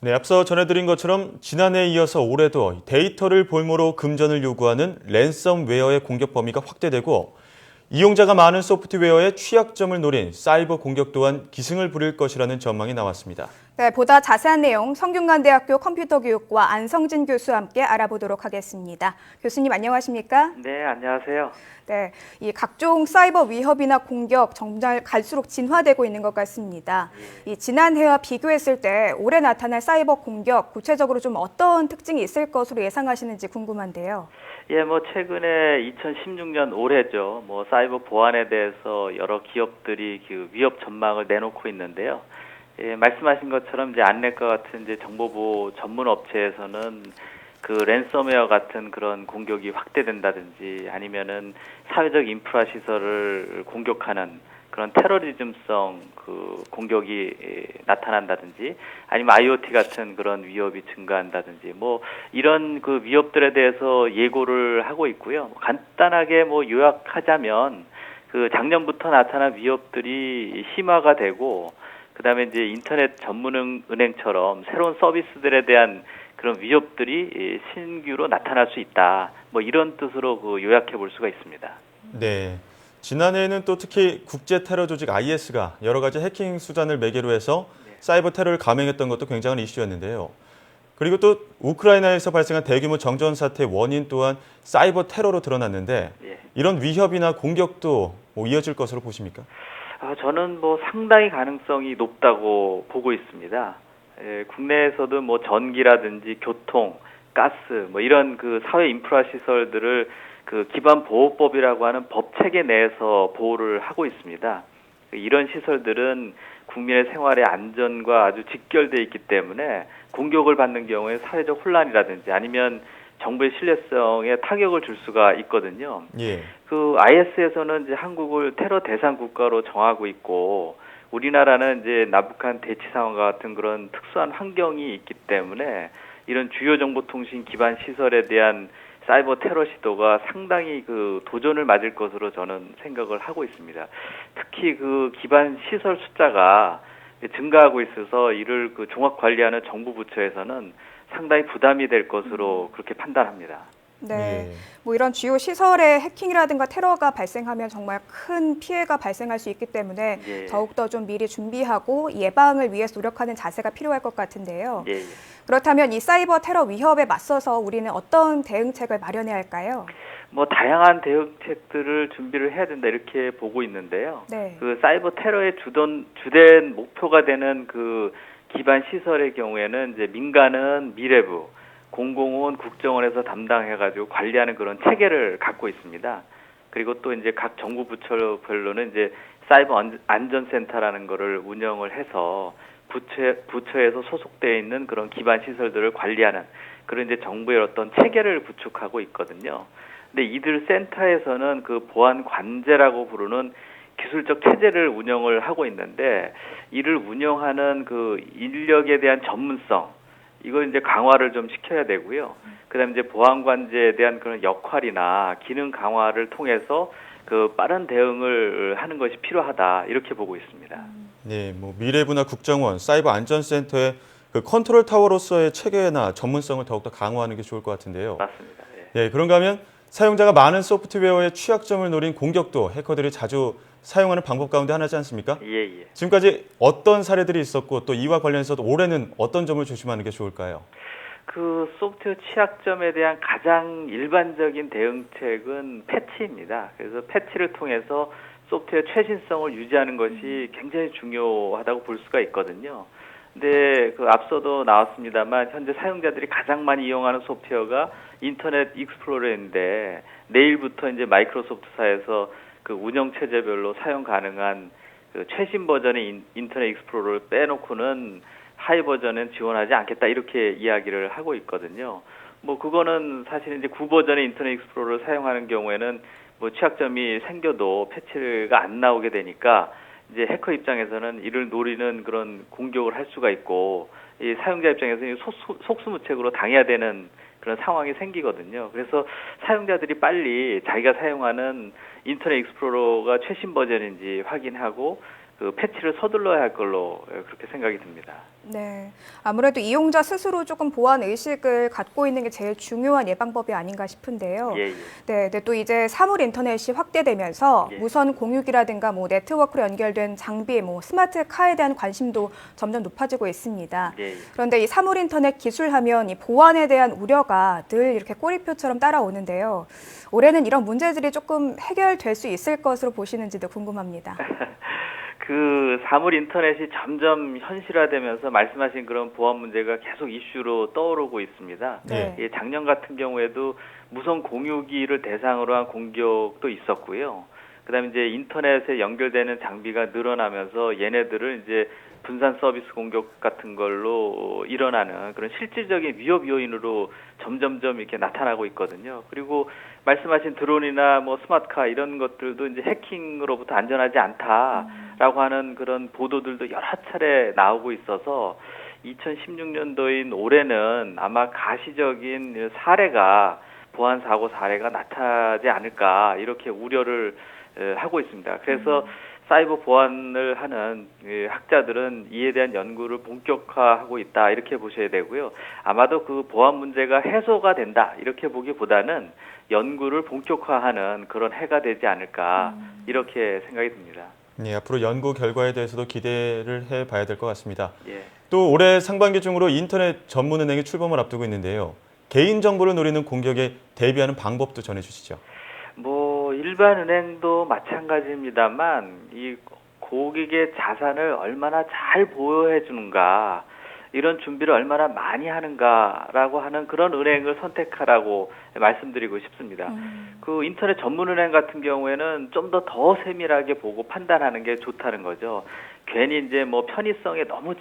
네, 앞서 전해드린 것처럼 지난해에 이어서 올해도 데이터를 볼모로 금전을 요구하는 랜섬웨어의 공격 범위가 확대되고 이용자가 많은 소프트웨어의 취약점을 노린 사이버 공격 또한 기승을 부릴 것이라는 전망이 나왔습니다. 네, 보다 자세한 내용 성균관대학교 컴퓨터교육과 안성진 교수와 함께 알아보도록 하겠습니다. 교수님 안녕하십니까? 네, 안녕하세요. 네, 이 각종 사이버 위협이나 공격 정말 갈수록 진화되고 있는 것 같습니다. 이 지난해와 비교했을 때 올해 나타날 사이버 공격 구체적으로 좀 어떤 특징이 있을 것으로 예상하시는지 궁금한데요. 예, 최근에 2016년 올해죠. 사이버 보안에 대해서 여러 기업들이 그 위협 전망을 내놓고 있는데요. 예, 말씀하신 것처럼 이제 안넷과 같은 이제 정보보호 전문 업체에서는 그 랜섬웨어 같은 그런 공격이 확대된다든지 아니면은 사회적 인프라 시설을 공격하는 그런 테러리즘성 그 공격이 나타난다든지 아니면 IoT 같은 그런 위협이 증가한다든지 이런 그 위협들에 대해서 예고를 하고 있고요. 간단하게 요약하자면 그 작년부터 나타난 위협들이 심화가 되고 그다음에 이제 인터넷 전문 은행처럼 새로운 서비스들에 대한 그런 위협들이 신규로 나타날 수 있다. 이런 뜻으로 그 요약해 볼 수가 있습니다. 네, 지난해에는 또 특히 국제 테러 조직 IS가 여러 가지 해킹 수단을 매개로 해서 사이버 테러를 감행했던 것도 굉장한 이슈였는데요. 그리고 또 우크라이나에서 발생한 대규모 정전 사태의 원인 또한 사이버 테러로 드러났는데 이런 위협이나 공격도 이어질 것으로 보십니까? 저는 상당히 가능성이 높다고 보고 있습니다. 예, 국내에서도 전기라든지 교통, 가스 이런 그 사회 인프라 시설들을 그 기반 보호법이라고 하는 법 체계 내에서 보호를 하고 있습니다. 이런 시설들은 국민의 생활의 안전과 아주 직결되어 있기 때문에 공격을 받는 경우에 사회적 혼란이라든지 아니면 정부의 신뢰성에 타격을 줄 수가 있거든요. 예. 그 IS에서는 이제 한국을 테러 대상 국가로 정하고 있고 우리나라는 이제 남북한 대치 상황과 같은 그런 특수한 환경이 있기 때문에 이런 주요 정보통신 기반 시설에 대한 사이버 테러 시도가 상당히 그 도전을 맞을 것으로 저는 생각을 하고 있습니다. 특히 그 기반 시설 숫자가 증가하고 있어서 이를 그 종합 관리하는 정부 부처에서는 상당히 부담이 될 것으로 그렇게 판단합니다. 네, 이런 주요 시설에 해킹이라든가 테러가 발생하면 정말 큰 피해가 발생할 수 있기 때문에 더욱더 좀 미리 준비하고 예방을 위해서 노력하는 자세가 필요할 것 같은데요. 그렇다면 이 사이버 테러 위협에 맞서서 우리는 어떤 대응책을 마련해야 할까요? 다양한 대응책들을 준비를 해야 된다 이렇게 보고 있는데요. 그 사이버 테러의 주된 목표가 되는 그 기반 시설의 경우에는 이제 민간은 미래부, 공공은 국정원에서 담당해가지고 관리하는 그런 체계를 갖고 있습니다. 그리고 또 이제 각 정부 부처별로는 이제 사이버 안전센터라는 거를 운영을 해서 부처에서 소속되어 있는 그런 기반 시설들을 관리하는 그런 이제 정부의 어떤 체계를 구축하고 있거든요. 근데 이들 센터에서는 그 보안 관제라고 부르는 기술적 체제를 운영을 하고 있는데 이를 운영하는 그 인력에 대한 전문성 이걸 이제 강화를 좀 시켜야 되고요. 그다음에 이제 보안 관제에 대한 그런 역할이나 기능 강화를 통해서 그 빠른 대응을 하는 것이 필요하다 이렇게 보고 있습니다. 네, 미래부나 국정원, 사이버 안전센터의 그 컨트롤 타워로서의 체계나 전문성을 더욱더 강화하는 게 좋을 것 같은데요. 맞습니다. 네, 그런가 하면 사용자가 많은 소프트웨어의 취약점을 노린 공격도 해커들이 자주 사용하는 방법 가운데 하나지 않습니까? 지금까지 어떤 사례들이 있었고 또 이와 관련해서도 올해는 어떤 점을 조심하는 게 좋을까요? 그 소프트웨어 취약점에 대한 가장 일반적인 대응책은 패치입니다. 그래서 패치를 통해서 소프트웨어 최신성을 유지하는 것이 굉장히 중요하다고 볼 수가 있거든요. 근데 그 앞서도 나왔습니다만 현재 사용자들이 가장 많이 이용하는 소프트웨어가 인터넷 익스플로러인데 내일부터 이제 마이크로소프트사에서 그 운영 체제별로 사용 가능한 그 최신 버전의 인터넷 익스플로러를 빼놓고는 하이 버전은 지원하지 않겠다 이렇게 이야기를 하고 있거든요. 그거는 사실 이제 9버전의 인터넷 익스플로러를 사용하는 경우에는 취약점이 생겨도 패치가 안 나오게 되니까 이제 해커 입장에서는 이를 노리는 그런 공격을 할 수가 있고 이 사용자 입장에서는 속수무책으로 당해야 되는 그런 상황이 생기거든요. 그래서 사용자들이 빨리 자기가 사용하는 인터넷 익스플로러가 최신 버전인지 확인하고 그 패치를 서둘러야 할 걸로 그렇게 생각이 듭니다. 네, 아무래도 이용자 스스로 조금 보안 의식을 갖고 있는 게 제일 중요한 예방법이 아닌가 싶은데요. 예, 예. 네, 또 이제 사물 인터넷이 확대되면서 예. 무선 공유기라든가 뭐 네트워크로 연결된 장비, 뭐 스마트 카에 대한 관심도 점점 높아지고 있습니다. 예, 예. 그런데 이 사물 인터넷 기술하면 이 보안에 대한 우려가 늘 이렇게 꼬리표처럼 따라오는데요. 올해는 이런 문제들이 조금 해결될 수 있을 것으로 보시는지도 궁금합니다. 그 사물 인터넷이 점점 현실화되면서 말씀하신 그런 보안 문제가 계속 이슈로 떠오르고 있습니다. 네. 예, 작년 같은 경우에도 무선 공유기를 대상으로 한 공격도 있었고요. 그다음에 이제 인터넷에 연결되는 장비가 늘어나면서 얘네들을 이제 분산 서비스 공격 같은 걸로 일어나는 그런 실질적인 위협 요인으로 점점점 이렇게 나타나고 있거든요. 그리고 말씀하신 드론이나 뭐 스마트카 이런 것들도 이제 해킹으로부터 안전하지 않다라고 하는 그런 보도들도 여러 차례 나오고 있어서 2016년도인 올해는 아마 가시적인 사례가 보안 사고 사례가 나타나지 않을까 이렇게 우려를 하고 있습니다. 그래서 사이버 보안을 하는 학자들은 이에 대한 연구를 본격화하고 있다 이렇게 보셔야 되고요. 아마도 그 보안 문제가 해소가 된다 이렇게 보기보다는 연구를 본격화하는 그런 해가 되지 않을까 이렇게 생각이 듭니다. 네, 앞으로 연구 결과에 대해서도 기대를 해봐야 될 것 같습니다. 예. 또 올해 상반기 중으로 인터넷 전문은행이 출범을 앞두고 있는데요. 개인정보를 노리는 공격에 대비하는 방법도 전해주시죠. 뭐 일반 은행도 마찬가지입니다만 이 고객의 자산을 얼마나 잘 보호해 주는가 이런 준비를 얼마나 많이 하는가라고 하는 그런 은행을 선택하라고 말씀드리고 싶습니다. 그 인터넷 전문 은행 같은 경우에는 좀 더 세밀하게 보고 판단하는 게 좋다는 거죠. 괜히 이제 뭐 편의성에 너무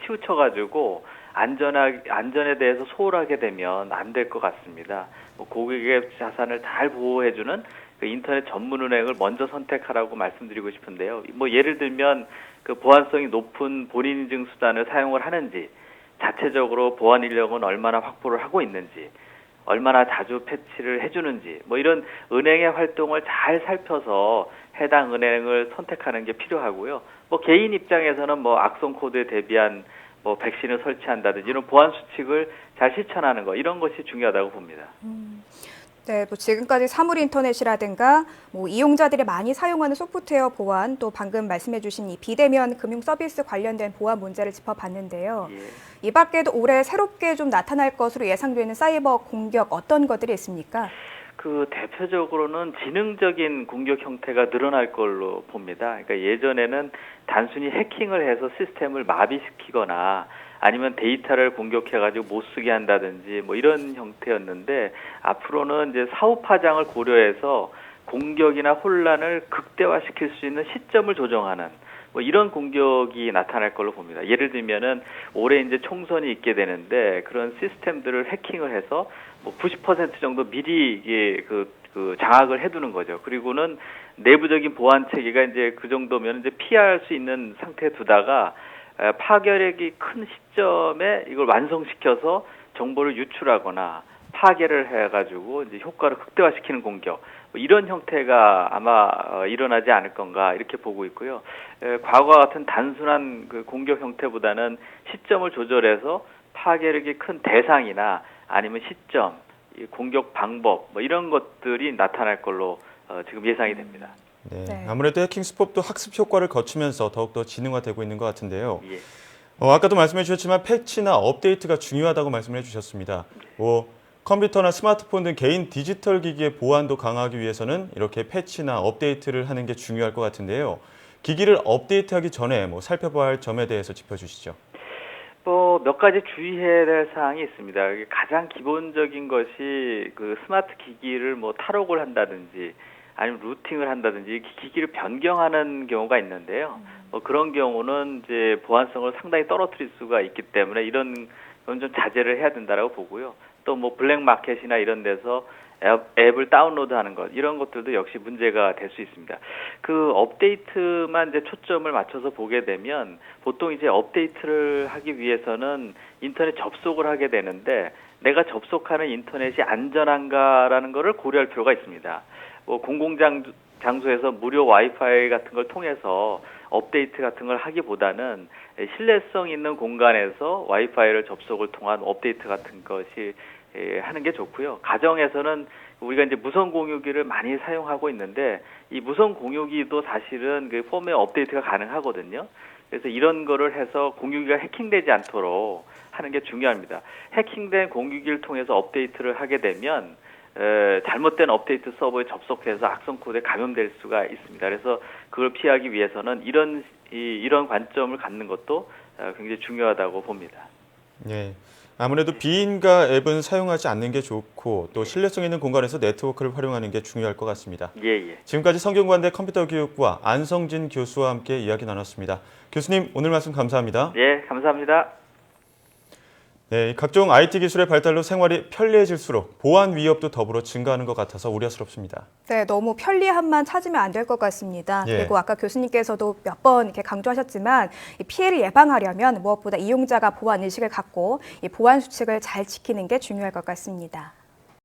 치우쳐가지고 안전에 대해서 소홀하게 되면 안 될 것 같습니다. 뭐 고객의 자산을 잘 보호해주는 그 인터넷 전문은행을 먼저 선택하라고 말씀드리고 싶은데요. 뭐 예를 들면 그 보안성이 높은 본인 인증 수단을 사용을 하는지, 자체적으로 보안 인력은 얼마나 확보를 하고 있는지, 얼마나 자주 패치를 해주는지, 뭐 이런 은행의 활동을 잘 살펴서 해당 은행을 선택하는 게 필요하고요. 뭐 개인 입장에서는 뭐 악성 코드에 대비한 뭐 백신을 설치한다든지 이런 보안 수칙을 잘 실천하는 거 이런 것이 중요하다고 봅니다. 네, 뭐 지금까지 사물 인터넷이라든가 뭐 이용자들이 많이 사용하는 소프트웨어 보안 또 방금 말씀해주신 이 비대면 금융 서비스 관련된 보안 문제를 짚어봤는데요. 예. 이 밖에도 올해 새롭게 좀 나타날 것으로 예상되는 사이버 공격 어떤 것들이 있습니까? 그 대표적으로는 지능적인 공격 형태가 늘어날 걸로 봅니다. 그러니까 예전에는 단순히 해킹을 해서 시스템을 마비시키거나 아니면 데이터를 공격해가지고 못 쓰게 한다든지 뭐 이런 형태였는데 앞으로는 이제 사후 파장을 고려해서 공격이나 혼란을 극대화시킬 수 있는 시점을 조정하는 뭐 이런 공격이 나타날 걸로 봅니다. 예를 들면은 올해 이제 총선이 있게 되는데 그런 시스템들을 해킹을 해서 뭐 90% 정도 미리 이게 그 장악을 해두는 거죠. 그리고는 내부적인 보안 체계가 이제 그 정도면 이제 피할 수 있는 상태에 두다가 파괴력이 큰 시점에 이걸 완성시켜서 정보를 유출하거나 파괴를 해가지고 이제 효과를 극대화시키는 공격 뭐 이런 형태가 아마 일어나지 않을 건가 이렇게 보고 있고요. 과거와 같은 단순한 그 공격 형태보다는 시점을 조절해서 파괴력이 큰 대상이나 아니면 시점, 공격 방법 뭐 이런 것들이 나타날 걸로 지금 예상이 됩니다. 네, 아무래도 해킹 수법도 학습 효과를 거치면서 더욱더 지능화되고 있는 것 같은데요. 예. 아까도 말씀해 주셨지만 패치나 업데이트가 중요하다고 말씀을 해주셨습니다. 컴퓨터나 스마트폰 등 개인 디지털 기기의 보안도 강화하기 위해서는 이렇게 패치나 업데이트를 하는 게 중요할 것 같은데요. 기기를 업데이트하기 전에 살펴봐야 할 점에 대해서 짚어주시죠. 뭐 몇 가지 주의해야 될 사항이 있습니다. 가장 기본적인 것이 그 스마트 기기를 뭐 탈옥을 한다든지 아니면 루팅을 한다든지 기기를 변경하는 경우가 있는데요. 그런 경우는 이제 보안성을 상당히 떨어뜨릴 수가 있기 때문에 이런 건 좀 자제를 해야 된다라고 보고요. 또 뭐 블랙마켓이나 이런 데서 앱을 다운로드하는 것 이런 것들도 역시 문제가 될 수 있습니다. 그 업데이트만 이제 초점을 맞춰서 보게 되면 보통 이제 업데이트를 하기 위해서는 인터넷 접속을 하게 되는데 내가 접속하는 인터넷이 안전한가라는 것을 고려할 필요가 있습니다. 뭐 공공장소에서 무료 와이파이 같은 걸 통해서 업데이트 같은 걸 하기보다는 신뢰성 있는 공간에서 와이파이를 접속을 통한 업데이트 같은 것이 하는 게 좋고요. 가정에서는 우리가 이제 무선 공유기를 많이 사용하고 있는데 이 무선 공유기도 사실은 그 펌웨어 업데이트가 가능하거든요. 그래서 이런 거를 해서 공유기가 해킹되지 않도록 하는 게 중요합니다. 해킹된 공유기를 통해서 업데이트를 하게 되면 잘못된 업데이트 서버에 접속해서 악성 코드에 감염될 수가 있습니다. 그래서 그걸 피하기 위해서는 이런 관점을 갖는 것도 굉장히 중요하다고 봅니다. 네. 아무래도 비인가 앱은 사용하지 않는 게 좋고 또 신뢰성 있는 공간에서 네트워크를 활용하는 게 중요할 것 같습니다. 예. 지금까지 성균관대 컴퓨터교육과 안성진 교수와 함께 이야기 나눴습니다. 교수님, 오늘 말씀 감사합니다. 예, 감사합니다. 네, 각종 IT 기술의 발달로 생활이 편리해질수록 보안 위협도 더불어 증가하는 것 같아서 우려스럽습니다. 네, 너무 편리함만 찾으면 안 될 것 같습니다. 예. 그리고 아까 교수님께서도 몇 번 이렇게 강조하셨지만 이 피해를 예방하려면 무엇보다 이용자가 보안 의식을 갖고 이 보안 수칙을 잘 지키는 게 중요할 것 같습니다.